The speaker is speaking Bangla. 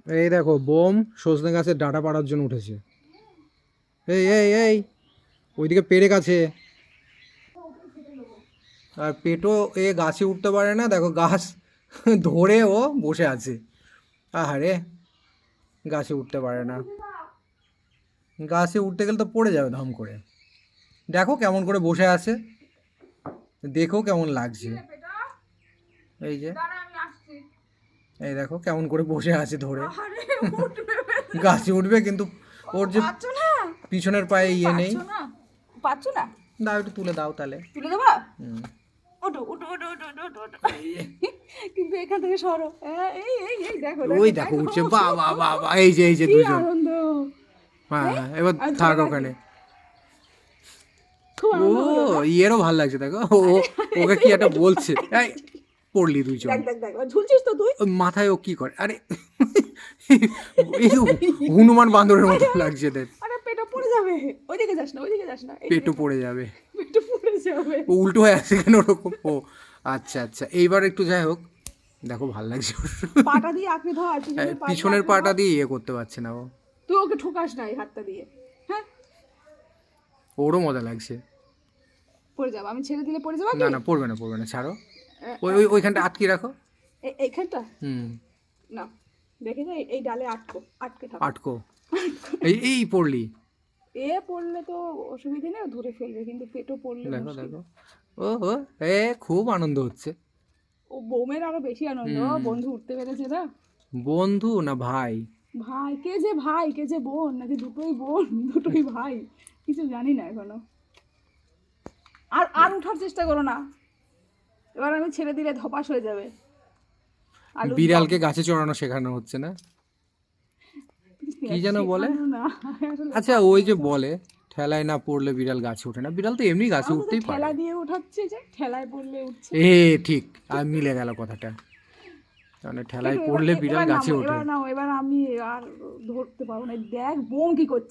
এই দেখো বোম সজনে গাছের ডাঁটা পাড়ার জন্য উঠেছে। এই এই এই ওইদিকে পেরেক আছে। আর পেটো এ গাছে উঠতে পারে না, দেখো গাছ ধরে ও বসে আছে। আহারে, গাছে উঠতে পারে না। গাছে উঠতে গেলে তো পড়ে যাবে ধাম করে। দেখো কেমন করে বসে আছে, দেখো কেমন লাগছে। এই যে এই দেখো কেমন করে বসে আছে ধরে। গাছে উঠবে কিন্তু ওর যে পিছনের পায়ে ইয়ে নেই। পাচ্ছো না? দাও একটু তুলে দাও তাহলে। তুলে দেবা? হুম। ওঠো ওঠো ওঠো ওঠো ওঠো ওঠো ওঠো। কিন্তু এখান থেকে সরো। এই এই এই দেখো ওই দেখো উঠছে, বাহ বাহ বাহ বাহ, এই যে কি দুজন। আনন্দ। হ্যাঁ হ্যাঁ, এবার থাক ওখানে। খুব ও আনন্দ হলো না? ইয়েরও ভাল লাগছে দেখো, ও ওকে কি একটা বলছে। এই পড়লি দুইজন। দেখ দেখ দেখ ঝুলছিস তো তুই। ওই মাথায় ও কি করে, আরে এই হনুমান বান্দরের মতো লাগছে দেখ। আরে পেটও পড়ে যাবে। ওইদিকে যাস না ওইদিকে যাস না। পেটও পড়ে যাবে। পেটও পড়ে যাবে। ও উল্টো হয়ে আছে কেন ওরকম? ও আচ্ছা আচ্ছা, এইবার একটু যাই হোক, দেখো ভাল লাগছে। পাটা দিয়ে আঁকড়ে ধর, পিছনের পাটা দিয়ে ইয়ে করতে পারছে না ও। তুই ওকে ঠোকাস না এই হাতটা দিয়ে। হ্যাঁ ওরও মজা লাগছে। পড়ে যাবে, আমি ছেড়ে দিলে পড়ে যাবে না কি? না, পড়বে না পড়বে না, ছাড়ো। ওইখানটা আটকে রাখো। এইখানটা হুম। না, দেখে যা এই ডালে আটকে থাক। আটকো। এই এই পড়লি। এ পড়লে তো অসুবিধে নেই, ও ধরে ফেলবে, কিন্তু পেটও পড়লে দেখো মুশকিল। দেখো, ও ও এ খুব আনন্দ হচ্ছে। ও বোমের আরো বেশি আনন্দ, বন্ধু উঠতে পেরেছে না। বন্ধু না ভাই? ভাই, কে যে ভাই কে যে বোন, নাকি দুটোই বোন দুটোই ভাই, কিছু জানি না এখনো। আর আর উঠার চেষ্টা করো না, এবার আমি ছেড়ে দিলে ধপাস হয়ে যাবে। আলুর বিড়ালকে গাছে চড়ানো শেখানো হচ্ছে না, দম। কি যেন বলে। শেখানো না, আসলে আচ্ছা ওই যে বলে ঠেলায় না পড়লে বিড়াল গাছে ওঠে না, বিড়াল তো এমনি গাছে আমি তো উঠতেই পারে। ঠেলা দিয়ে উঠাচ্ছি, যে ঠেলায় পড়লে উঠছে। এ ঠিক, আর মিলে গেল কথাটা, মানে ঠেলায় কিন্তু পড়লে বিড়াল এবার গাছে নামো, ওঠে। এবার নাও, এবার আমি আর ধরতে পারবো না। দেখ বোম কি করছে।